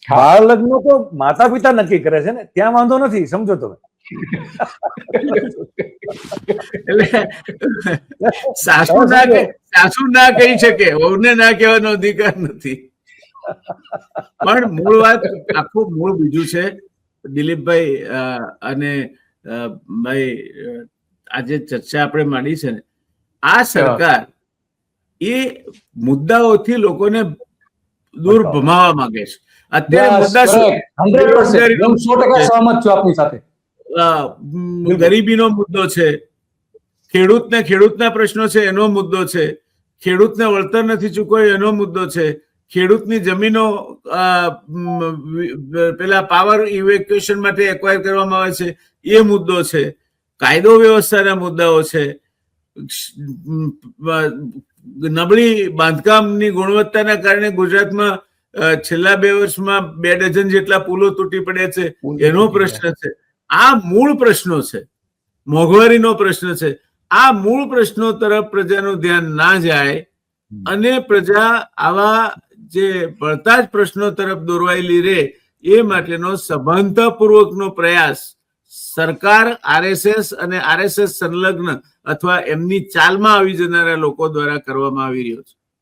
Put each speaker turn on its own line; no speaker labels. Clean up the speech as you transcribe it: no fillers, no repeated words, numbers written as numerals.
બાળ લગ્ન તો માતા પિતા નક્કી કરે છે ને, ત્યાં વાંધો નથી, સમજો તમે.
એટલે સાસુ ના કહી શકે, વહુને ના કહેવાનો અધિકાર નથી. પણ મૂળ વાત, આખું મૂળ બીજું છે દિલીપભાઈ અને ભાઈ, આજે ચર્ચા આપણે માંડી છે ને, આ સરકાર એ મુદ્દાઓથી લોકોને દૂર ભમાવા માંગે છે. અત્યારે મુદ્દા ગરીબીનો મુદ્દો છે, ખેડૂતના પ્રશ્નો છે એનો મુદ્દો છે, ખેડૂતને વળતર નથી ચૂકવ્યું એનો મુદ્દો છે, ખેડૂતની જમીનો પેલા પાવર ઇવેક્યુએશન માટે એક્વાયર કરવામાં આવે છે એ મુદ્દો છે, કાયદો વ્યવસ્થાના મુદ્દાઓ છે, નબળી બાંધકામની ગુણવત્તાના કારણે ગુજરાતમાં છેલ્લા 2 વર્ષમાં 2 ડઝન જેટલા પુલો તૂટી પડ્યા છે એનો પ્રશ્ન છે. આ મૂળ પ્રશ્નો છે, મોંઘવારીનો પ્રશ્ન છે. આ મૂળ પ્રશ્નો તરફ પ્રજાનું ધ્યાન ના જાય અને પ્રજા આવા જે પડતા જ પ્રશ્નો તરફ દોરવાયેલી રહે એ માટેનો સભાનતાપૂર્વકનો પ્રયાસ સરકાર, આરએસએસ અને આરએસએસ સંલગ્ન અથવા એમની ચાલમાં આવી જનારા લોકો દ્વારા કરવામાં આવી રહ્યો છે.